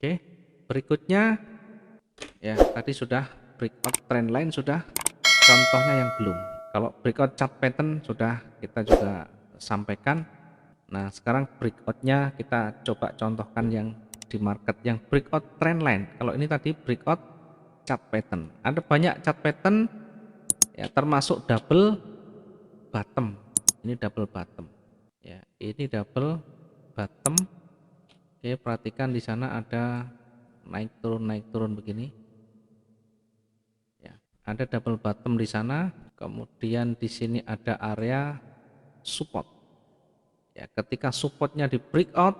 Oke, berikutnya ya tadi sudah breakout trendline, sudah contohnya yang belum. Kalau breakout chart pattern sudah kita juga sampaikan. Nah, sekarang breakoutnya kita coba contohkan yang di market yang breakout trendline. Kalau ini tadi breakout chart pattern. Ada banyak chart pattern ya, termasuk double bottom. Ini double bottom. Ya, ini double bottom. Oke, perhatikan di sana ada naik turun begini. Ya, ada double bottom di sana. Kemudian di sini ada area support. Ya, ketika supportnya di breakout,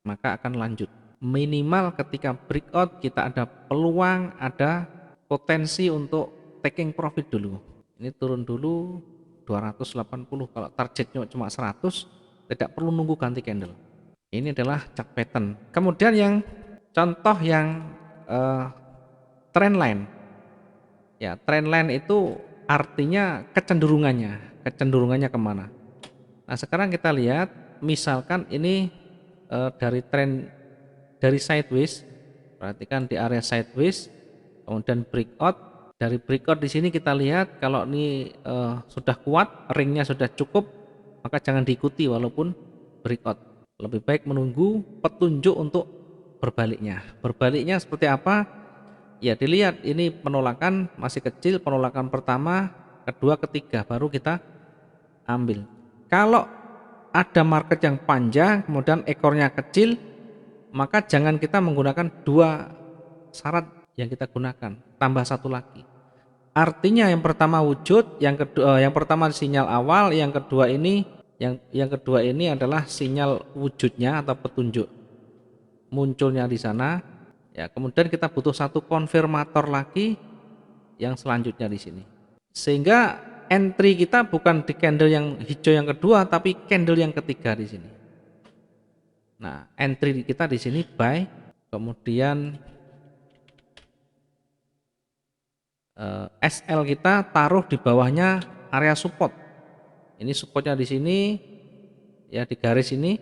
maka akan lanjut. Minimal ketika breakout kita ada peluang, ada potensi untuk taking profit dulu. Ini turun dulu 280, kalau targetnya cuma 100 tidak perlu nunggu ganti candle. Ini adalah chart pattern. Kemudian yang contoh yang trendline. Ya, trendline itu artinya kecenderungannya kemana. Nah, sekarang kita lihat, misalkan ini dari tren dari sideways, perhatikan di area sideways, kemudian breakout. Dari breakout di sini kita lihat kalau ini sudah kuat, ringnya sudah cukup, maka jangan diikuti walaupun breakout. Lebih baik menunggu petunjuk untuk berbaliknya. Berbaliknya seperti apa? Ya, dilihat ini penolakan masih kecil, penolakan pertama, kedua, ketiga, baru kita ambil. Kalau ada market yang panjang kemudian ekornya kecil, maka jangan kita menggunakan dua syarat yang kita gunakan, tambah satu lagi. Artinya yang pertama wujud, yang kedua, yang pertama sinyal awal, yang kedua ini yang kedua ini adalah sinyal wujudnya atau petunjuk munculnya di sana. Ya, kemudian kita butuh satu konfirmator lagi yang selanjutnya di sini. Sehingga entry kita bukan di candle yang hijau yang kedua, tapi candle yang ketiga di sini. Nah, entry kita di sini buy, kemudian SL kita taruh di bawahnya area support. Ini supportnya di sini, ya di garis ini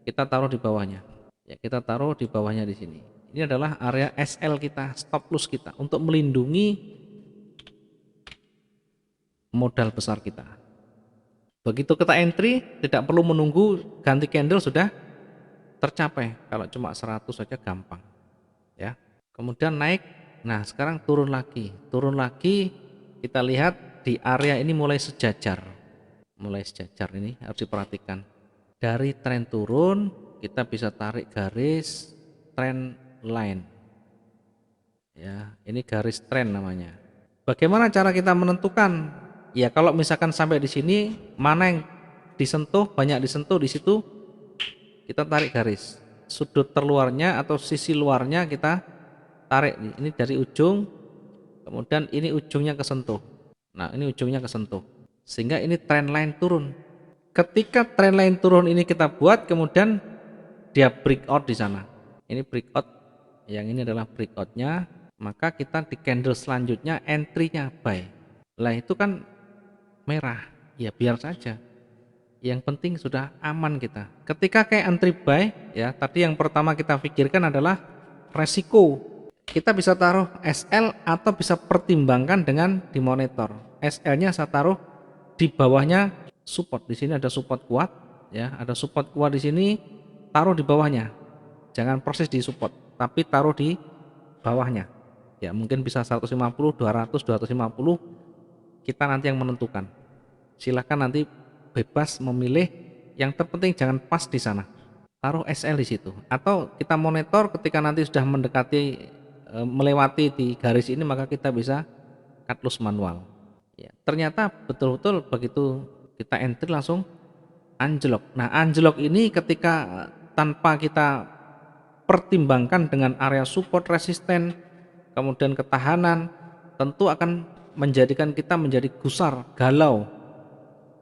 kita taruh di bawahnya. Ya, kita taruh di bawahnya di sini. Ini adalah area SL kita, stop loss kita untuk melindungi modal besar kita. Begitu kita entry, tidak perlu menunggu ganti candle, sudah tercapai. Kalau cuma 100 saja gampang. Ya. Kemudian naik. Nah, sekarang turun lagi. Turun lagi, kita lihat di area ini mulai sejajar. Mulai sejajar, ini harus diperhatikan. Dari tren turun, kita bisa tarik garis trend line. Ya, ini garis tren namanya. Bagaimana cara kita menentukan? Ya, kalau misalkan sampai di sini, mana yang disentuh, banyak disentuh di situ, kita tarik garis. Sudut terluarnya atau sisi luarnya kita tarik. Ini dari ujung, kemudian ini ujungnya kesentuh. Nah, ini ujungnya kesentuh. Sehingga ini trend line turun. Ketika trend line turun ini kita buat, kemudian dia breakout di sana. Ini breakout, yang ini adalah breakoutnya, maka kita di candle selanjutnya entry-nya buy. Lah itu kan merah, ya biar saja. Yang penting sudah aman kita. Ketika kayak entry buy, ya tadi yang pertama kita pikirkan adalah resiko. Kita bisa taruh SL atau bisa pertimbangkan dengan di monitor. SL-nya saya taruh di bawahnya support. Di sini ada support kuat, ya, ada support kuat di sini, taruh di bawahnya. Jangan proses di support, tapi taruh di bawahnya. Ya, mungkin bisa 150, 200, 250, kita nanti yang menentukan. Silahkan nanti bebas memilih, yang terpenting jangan pas di sana. Taruh SL di situ. Atau kita monitor ketika nanti sudah mendekati melewati di garis ini, maka kita bisa cut loss manual. Ya, ternyata betul-betul begitu kita entry langsung anjlok. Nah, anjlok ini ketika tanpa kita pertimbangkan dengan area support, resisten, kemudian ketahanan, tentu akan menjadikan kita menjadi gusar, galau.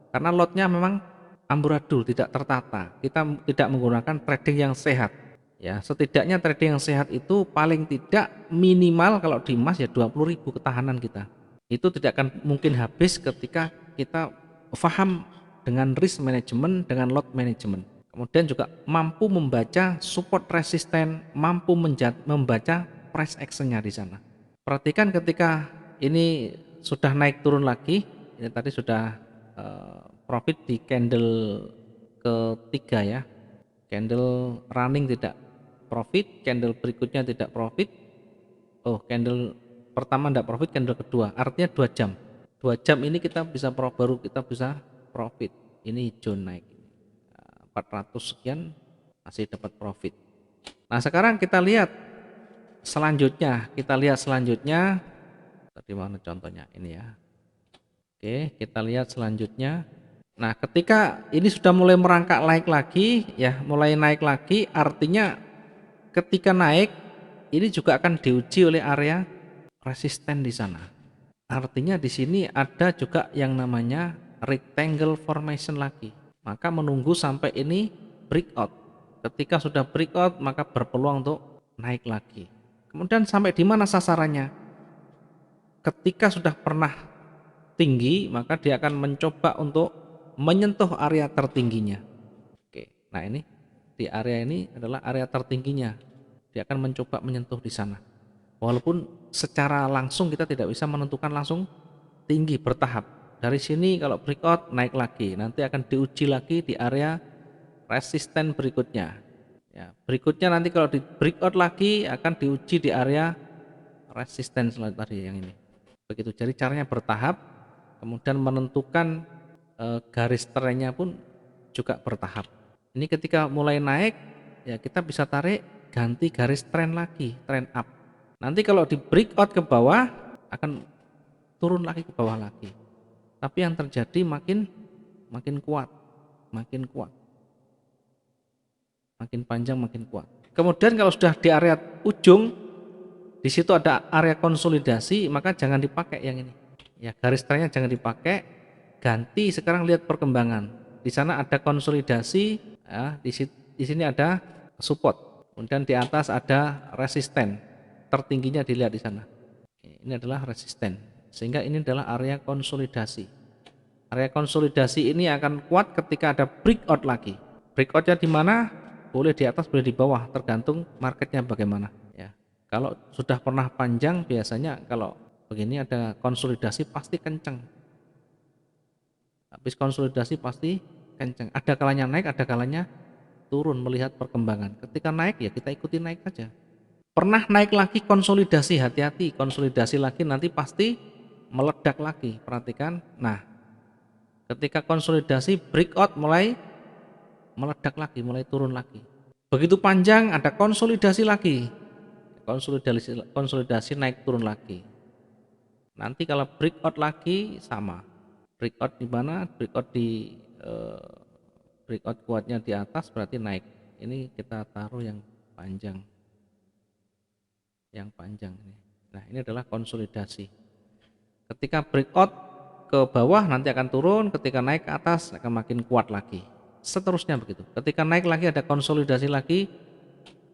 Karena lotnya memang amburadul, tidak tertata. Kita tidak menggunakan trading yang sehat. Ya, setidaknya trading yang sehat itu paling tidak minimal kalau di emas ya 20.000 ketahanan kita. Itu tidak akan mungkin habis ketika kita paham dengan risk management, dengan lot management. Kemudian juga mampu membaca support resisten, mampu membaca price action-nya di sana. Perhatikan ketika ini sudah naik turun lagi, ini tadi sudah profit di candle ketiga ya. Candle running tidak profit, candle berikutnya tidak profit. Oh, candle pertama tidak profit, candle kedua. Artinya 2 jam. 2 jam ini kita bisa baru kita bisa profit. Ini hijau naik. 400 sekian masih dapat profit. Nah, sekarang kita lihat selanjutnya. Tadi mana contohnya ini ya. Oke, kita lihat selanjutnya. Nah, ketika ini sudah mulai merangkak naik lagi, ya, mulai naik lagi, artinya ketika naik ini juga akan diuji oleh area resisten di sana. Artinya di sini ada juga yang namanya rectangle formation lagi. Maka menunggu sampai ini breakout. Ketika sudah breakout, maka berpeluang untuk naik lagi. Kemudian sampai di mana sasarannya? Ketika sudah pernah tinggi, maka dia akan mencoba untuk menyentuh area tertingginya. Oke, nah ini di area ini adalah area tertingginya. Dia akan mencoba menyentuh di sana. Walaupun secara langsung kita tidak bisa menentukan langsung tinggi, bertahap. Dari sini kalau breakout naik lagi, nanti akan diuji lagi di area resisten berikutnya. Ya, berikutnya nanti kalau di breakout lagi akan diuji di area resisten tadi yang ini. Begitu, jadi caranya bertahap. Kemudian menentukan garis trennya pun juga bertahap. Ini ketika mulai naik ya kita bisa tarik ganti garis tren lagi, tren up. Nanti kalau di breakout ke bawah akan turun lagi ke bawah lagi. Tapi yang terjadi makin kuat, makin kuat. Makin panjang makin kuat. Kemudian kalau sudah di area ujung di situ ada area konsolidasi, maka jangan dipakai yang ini. Ya, garis trennya jangan dipakai, ganti sekarang lihat perkembangan. Di sana ada konsolidasi, ya, di sini ada support, kemudian di atas ada resisten, tertingginya dilihat di sana. Ini adalah resisten, sehingga ini adalah area konsolidasi. Area konsolidasi ini akan kuat ketika ada breakout lagi. Breakoutnya di mana? Boleh di atas, boleh di bawah, tergantung marketnya bagaimana. Ya, kalau sudah pernah panjang biasanya kalau begini ada konsolidasi pasti kenceng. Habis konsolidasi pasti kenceng. Ada kalanya naik, ada kalanya turun melihat perkembangan. Ketika naik ya kita ikuti naik saja. Pernah naik lagi konsolidasi, hati-hati. Konsolidasi lagi nanti pasti meledak lagi. Perhatikan. Nah, ketika konsolidasi breakout mulai meledak lagi, mulai turun lagi. Begitu panjang ada konsolidasi lagi. Konsolidasi naik turun lagi. Nanti kalau breakout lagi sama. Breakout di mana? Breakout di breakout kuatnya di atas berarti naik. Ini kita taruh yang panjang. Yang panjang ini. Nah, ini adalah konsolidasi. Ketika breakout ke bawah nanti akan turun, ketika naik ke atas akan makin kuat lagi. Seterusnya begitu. Ketika naik lagi ada konsolidasi lagi,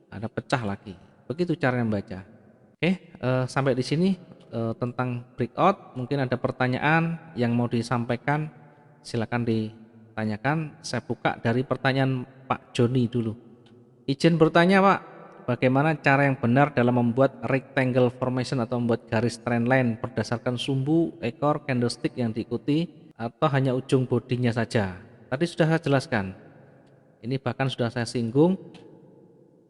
ada pecah lagi. Begitu cara membaca. Oke, sampai di sini tentang breakout. Mungkin ada pertanyaan yang mau disampaikan, silakan ditanyakan. Saya buka dari pertanyaan Pak Joni dulu. Izin bertanya Pak, bagaimana cara yang benar dalam membuat rectangle formation atau membuat garis trendline berdasarkan sumbu, ekor, candlestick yang diikuti atau hanya ujung bodinya saja? Tadi sudah saya jelaskan. Ini bahkan sudah saya singgung.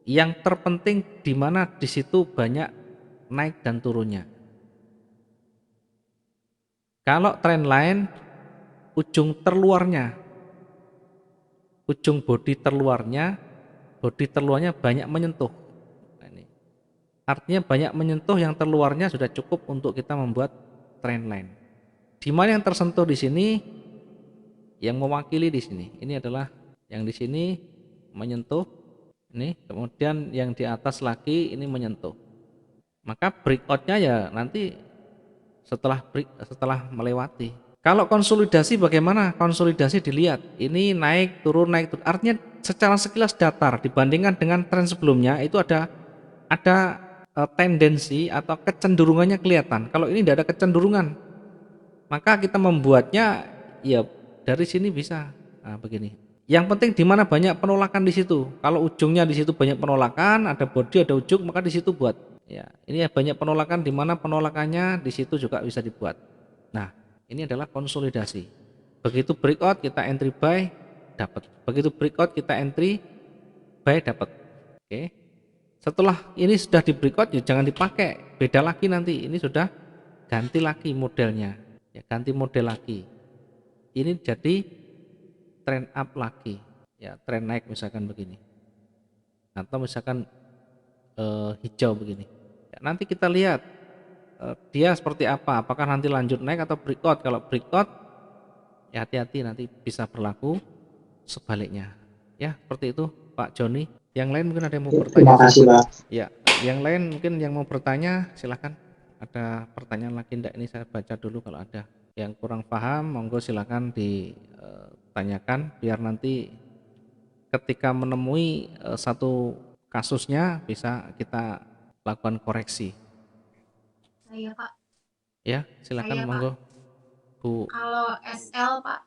Yang terpenting di mana di situ banyak naik dan turunnya. Kalau trendline ujung terluarnya, ujung bodi terluarnya banyak menyentuh. Nah, ini. Artinya banyak menyentuh, yang terluarnya sudah cukup untuk kita membuat trendline. Di mana yang tersentuh di sini, yang mewakili di sini. Ini adalah yang di sini menyentuh, ini kemudian yang di atas lagi ini menyentuh. Maka breakoutnya ya nanti setelah melewati. Kalau konsolidasi bagaimana? Konsolidasi dilihat, ini naik turun naik turun. Artinya secara sekilas datar dibandingkan dengan tren sebelumnya itu ada tendensi atau kecenderungannya kelihatan. Kalau ini tidak ada kecenderungan, maka kita membuatnya ya dari sini bisa. Nah, begini. Yang penting di mana banyak penolakan di situ. Kalau ujungnya di situ banyak penolakan, ada body, ada ujung, maka di situ buat. Ya, ini ya banyak penolakan, di mana penolakannya di situ juga bisa dibuat. Nah, ini adalah konsolidasi. Begitu breakout kita entry buy dapat. Begitu breakout kita entry buy dapat. Oke. Setelah ini sudah di breakout ya jangan dipakai. Beda lagi nanti. Ini sudah ganti lagi modelnya. Ya, ganti model lagi. Ini jadi trend up lagi. Ya, trend naik misalkan begini. Atau misalkan hijau begini. Ya, nanti kita lihat dia seperti apa, apakah nanti lanjut naik atau breakout. Kalau breakout ya hati-hati, nanti bisa berlaku sebaliknya. Ya seperti itu Pak Joni. Yang lain mungkin ada yang mau bertanya? Terima kasih, Pak. Ya, yang lain mungkin yang mau bertanya silahkan. Ada pertanyaan lagi enggak? Ini saya baca dulu, kalau ada yang kurang paham monggo silahkan ditanyakan, biar nanti ketika menemui satu kasusnya bisa kita lakukan koreksi. Saya Pak, Ya silakan saya Pak. monggo Bu. Kalau SL Pak,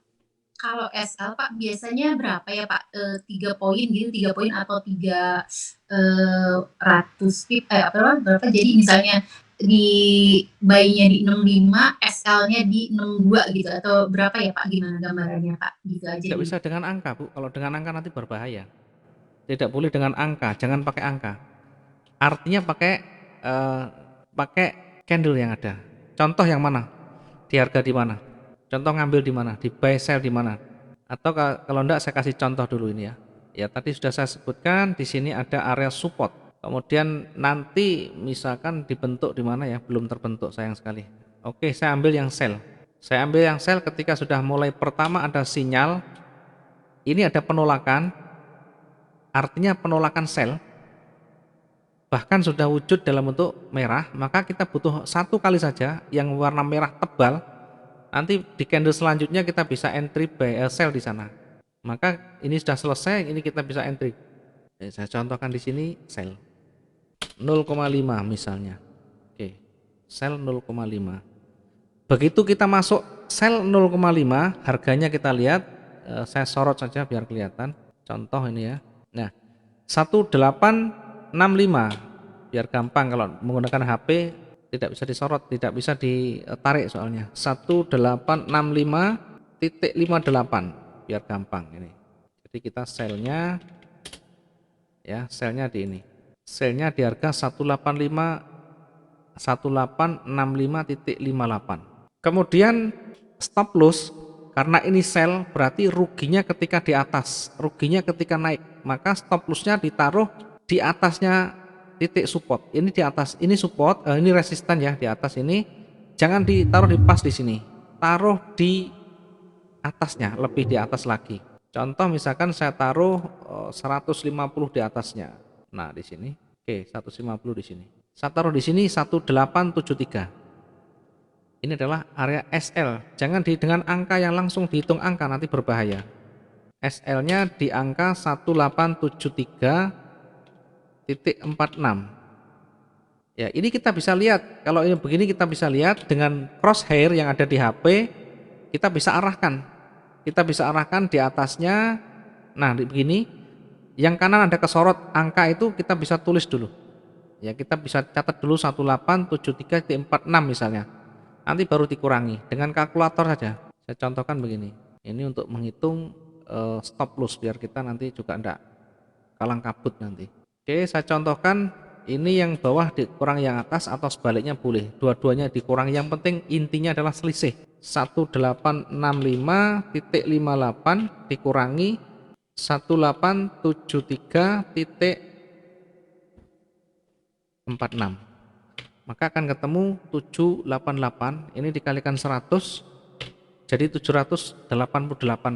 kalau SL Pak biasanya berapa ya Pak? 3 poin gitu, 3 poin atau 300 pip, berapa? Jadi misalnya di buy-nya di 65, SL-nya di 62 gitu, atau berapa ya Pak? Gimana gambarannya Pak? Gitu aja Tidak dulu. bisa dengan angka Bu, kalau dengan angka nanti berbahaya. Tidak boleh dengan angka, jangan pakai angka. Artinya eh, pakai candle yang ada. Contoh yang mana? Di harga di mana? Contoh ngambil di mana? Di buy sell di mana? Atau kalau enggak saya kasih contoh dulu ini ya. Ya tadi sudah saya sebutkan di sini ada area support. Kemudian nanti misalkan dibentuk di mana ya? Belum terbentuk sayang sekali. Oke, saya ambil yang sell. Saya ambil yang sell ketika sudah mulai pertama ada sinyal. Ini ada penolakan. Artinya penolakan sell. Bahkan sudah wujud dalam bentuk merah, maka kita butuh satu kali saja yang warna merah tebal. Nanti di candle selanjutnya kita bisa entry buy sell di sana. Maka ini sudah selesai, ini kita bisa entry. Saya contohkan di sini sell 0,5 misalnya. Oke, sell 0,5. Begitu kita masuk sell 0,5, harganya kita lihat, saya sorot saja biar kelihatan. Contoh ini ya. Nah, 1865 biar gampang, kalau menggunakan HP tidak bisa disorot, tidak bisa ditarik soalnya. 1865.58 biar gampang ini. Jadi kita selnya ya, selnya di ini. Selnya di harga 1865.58. Kemudian stop loss, karena ini sell berarti ruginya ketika di atas, ruginya ketika naik, maka stop lossnya ditaruh di atasnya titik support. Ini di atas, ini support, ini resisten ya, di atas ini. Jangan ditaruh di pas di sini, taruh di atasnya, lebih di atas lagi. Contoh misalkan saya taruh 150 di atasnya. Nah di sini, oke, 150 di sini. Saya taruh di sini 1873. Ini adalah area SL. Jangan dengan angka yang langsung dihitung angka, nanti berbahaya. SL-nya di angka 1873.46. Ya, ini kita bisa lihat. Kalau ini begini kita bisa lihat dengan crosshair yang ada di HP, kita bisa arahkan. Kita bisa arahkan di atasnya. Nah, begini. Yang kanan ada kesorot angka itu, kita bisa tulis dulu. Ya, kita bisa catat dulu 1873.46 misalnya. Nanti baru dikurangi dengan kalkulator saja. Saya contohkan begini. Ini untuk menghitung stop loss biar kita nanti juga enggak kalang kabut nanti. Oke, saya contohkan ini yang bawah dikurang yang atas atau sebaliknya boleh. Dua-duanya dikurang, yang penting intinya adalah selisih. 1865.58 dikurangi 1873.46. Maka akan ketemu 788, ini dikalikan 100 jadi 788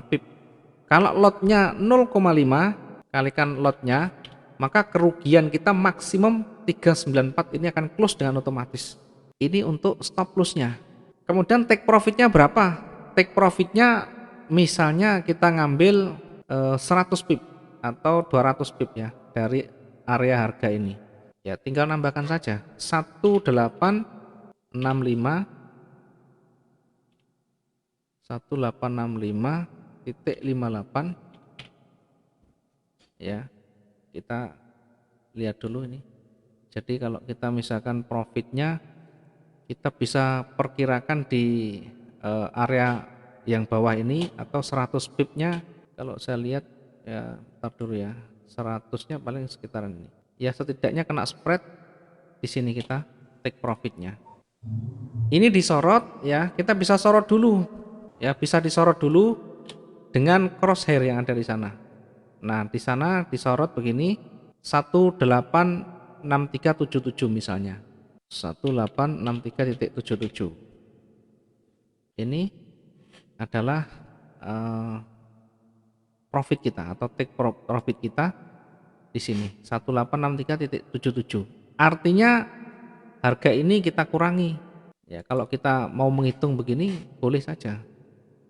pip. Kalau lotnya 0,5 kalikan lotnya, maka kerugian kita maksimum 394, ini akan close dengan otomatis. Ini untuk stop lossnya. Kemudian take profitnya berapa? Take profitnya misalnya kita ngambil 100 pip atau 200 pip ya dari area harga ini. Ya, tinggal nambahkan saja 1865.58 ya. Kita lihat dulu ini. Jadi kalau kita misalkan profitnya kita bisa perkirakan di area yang bawah ini atau 100 pipnya. Kalau saya lihat ya, ntar dulu ya, 100-nya paling sekitaran ini. Ya setidaknya kena spread di sini kita take profitnya. Ini disorot ya, kita bisa sorot dulu ya, bisa disorot dulu dengan crosshair yang ada di sana. Nah di sana disorot begini 186377 misalnya 1863.77. Ini adalah profit kita atau take profit kita di sini 1863.77. Artinya harga ini kita kurangi. Ya, kalau kita mau menghitung begini boleh saja.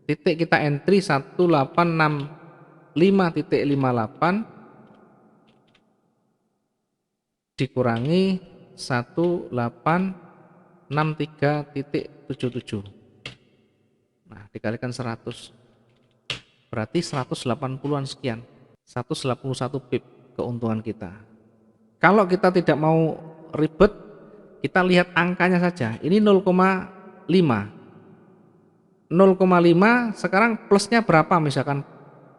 Titik kita entry 1865.58 dikurangi 1863.77. Nah, dikalikan 100. Berarti 180-an sekian. 181 pip keuntungan kita. Kalau kita tidak mau ribet, kita lihat angkanya saja. Ini 0,5. 0,5 sekarang plusnya berapa misalkan?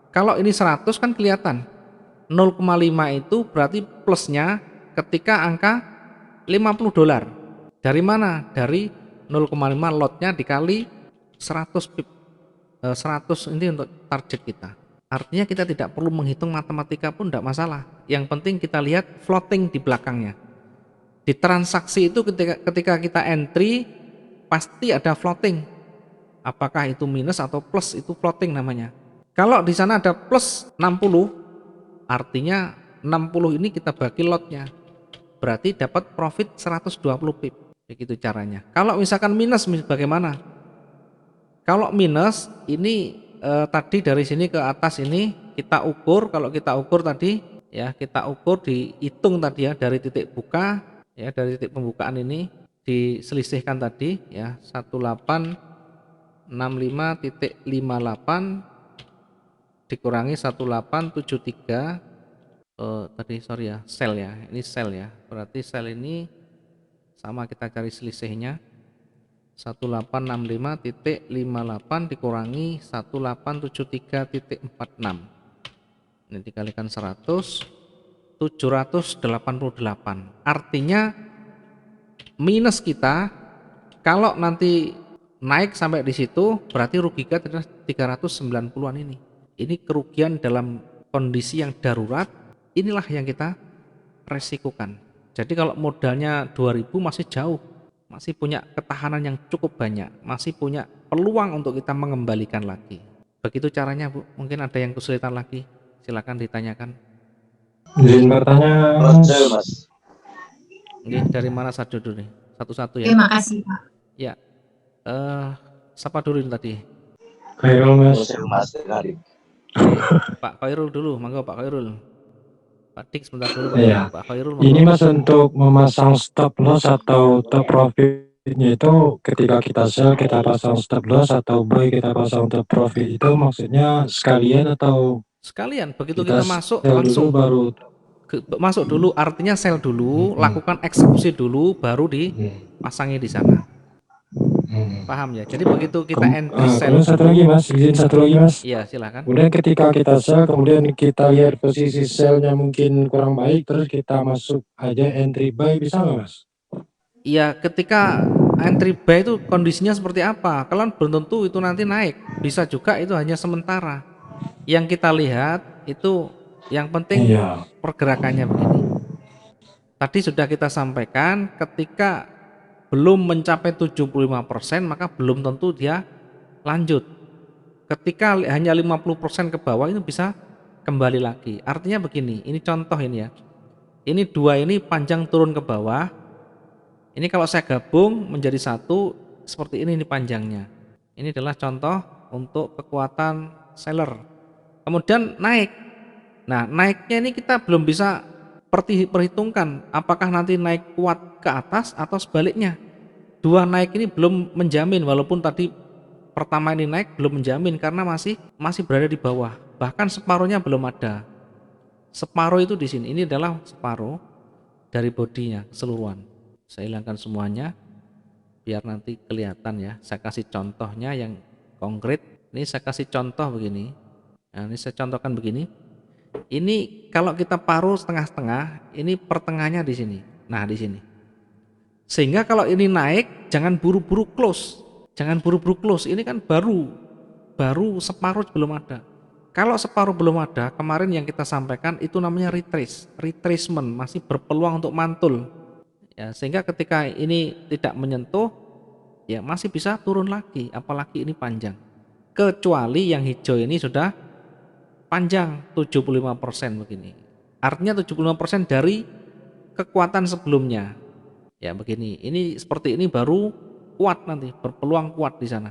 Kalau ini 100 kan kelihatan. 0,5 itu berarti plusnya ketika angka $50. Dari mana? Dari 0,5 lotnya dikali 100 pip. 100 ini untuk target kita. Artinya kita tidak perlu menghitung matematika pun tidak masalah. Yang penting kita lihat floating di belakangnya. Di transaksi itu ketika kita entry pasti ada floating. Apakah itu minus atau plus, itu floating namanya. Kalau di sana ada plus 60, artinya 60 ini kita bagi lotnya. Berarti dapat profit 120 pip. Begitu caranya. Kalau misalkan minus bagaimana? Kalau minus ini tadi dari sini ke atas ini kita ukur. Kalau kita ukur tadi ya, kita ukur dihitung tadi ya dari titik buka ya, dari titik pembukaan ini diselisihkan tadi ya 1865.58 dikurangi 1873 tadi sorry ya, sel ya, ini sel ya, berarti sel ini sama, kita cari selisihnya 1865.58 dikurangi 1873.46. Ini dikalikan 100, 788. Artinya minus kita kalau nanti naik sampai di situ berarti rugi kita adalah 390-an ini. Ini kerugian dalam kondisi yang darurat, inilah yang kita resikokan. Jadi kalau modalnya 2000 masih jauh, masih punya ketahanan yang cukup banyak, masih punya peluang untuk kita mengembalikan lagi. Begitu caranya Bu, mungkin ada yang kesulitan lagi, silakan ditanyakan. Izin bertanya Mas. Oke, dari mana saja dulu nih? Satu-satu ya. Terima kasih Pak. Ya, siapa dulu ini tadi? Khairul Mas. Oke, Pak Khairul dulu, monggo Pak Khairul. Pak Dik sebentar dulu Pak. Iya. Pak Khairul. Ini Mas untuk memasang stop loss atau top profitnya itu ketika kita sell kita pasang stop loss atau buy kita pasang top profit itu maksudnya sekalian atau sekalian? Begitu kita masuk sell langsung dulu baru masuk dulu, artinya sell dulu, lakukan eksekusi dulu, baru dipasangi di sana. Paham ya? Jadi begitu kita entry sell. Kemudian satu lagi Mas, izin satu lagi Mas. Iya silakan. Kemudian ketika kita sell, kemudian kita lihat posisi sellnya mungkin kurang baik, terus kita masuk aja entry buy, bisa nggak Mas? Iya, ketika entry buy itu kondisinya seperti apa? Kalian belum tentu itu nanti naik, bisa juga itu hanya sementara. Yang kita lihat itu yang penting pergerakannya begini. Tadi sudah kita sampaikan, ketika belum mencapai 75% maka belum tentu dia lanjut. Ketika hanya 50% ke bawah itu bisa kembali lagi. Artinya begini, ini contoh ini ya. Ini dua ini panjang turun ke bawah. Ini kalau saya gabung menjadi satu seperti ini panjangnya. Ini adalah contoh untuk kekuatan seller. Kemudian naik. Nah, naiknya ini kita belum bisa perhitungkan apakah nanti naik kuat ke atas atau sebaliknya. Dua naik ini belum menjamin, walaupun tadi pertama ini naik belum menjamin karena masih berada di bawah, bahkan separuhnya belum ada. Separuh itu di sini. Ini adalah separuh dari bodinya keseluruhan. Saya hilangkan semuanya biar nanti kelihatan ya. Saya kasih contohnya yang konkret. Ini saya kasih contoh begini. Nah, ini saya contohkan begini. Ini kalau kita paruh setengah-setengah, ini pertengahnya di sini. Nah, di sini. Sehingga kalau ini naik, jangan buru-buru close. Jangan buru-buru close. Ini kan baru separuh belum ada. Kalau separuh belum ada, kemarin yang kita sampaikan itu namanya retracement, masih berpeluang untuk mantul. Ya, sehingga ketika ini tidak menyentuh, ya masih bisa turun lagi, apalagi ini panjang. Kecuali yang hijau ini sudah panjang 75% begini. Artinya 75% dari kekuatan sebelumnya. Ya begini, ini seperti ini baru kuat nanti, berpeluang kuat di sana.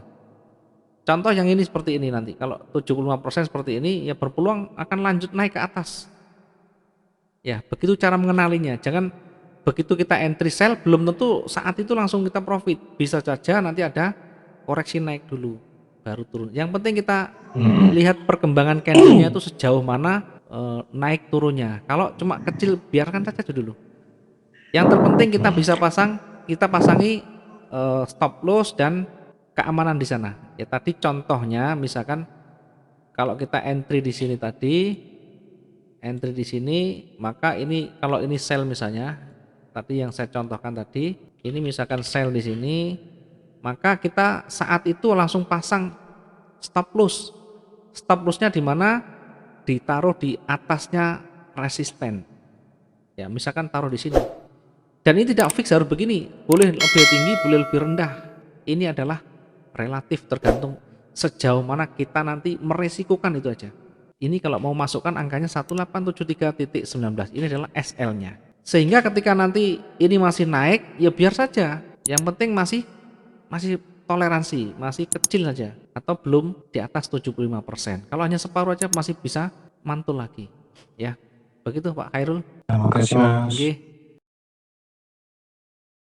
Contoh yang ini seperti ini nanti, kalau 75% seperti ini, ya berpeluang akan lanjut naik ke atas. Ya, begitu cara mengenalinya. Jangan begitu kita entry sell, belum tentu saat itu langsung kita profit. Bisa saja nanti ada koreksi naik dulu, baru turun. Yang penting kita lihat perkembangan candlenya itu sejauh mana naik turunnya. Kalau cuma kecil, biarkan saja dulu. Yang terpenting kita bisa kita pasangi stop loss dan keamanan di sana. Ya tadi contohnya misalkan kalau kita entry di sini tadi, entry di sini, maka ini kalau ini sell misalnya, tadi yang saya contohkan tadi, ini misalkan sell di sini, maka kita saat itu langsung pasang stop loss. Stop lossnya di mana? Ditaruh di atasnya resisten. Ya, misalkan taruh di sini. Dan ini tidak fix harus begini, boleh lebih tinggi, boleh lebih rendah. Ini adalah relatif tergantung sejauh mana kita nanti meresikukan itu aja. Ini kalau mau masukkan angkanya 1873.19, ini adalah SL-nya. Sehingga ketika nanti ini masih naik, ya biar saja. Yang penting masih toleransi, masih kecil saja atau belum di atas 75%. Kalau hanya separuh aja masih bisa mantul lagi. Ya. Begitu Pak Khairul. Terima kasih Mas. Oke.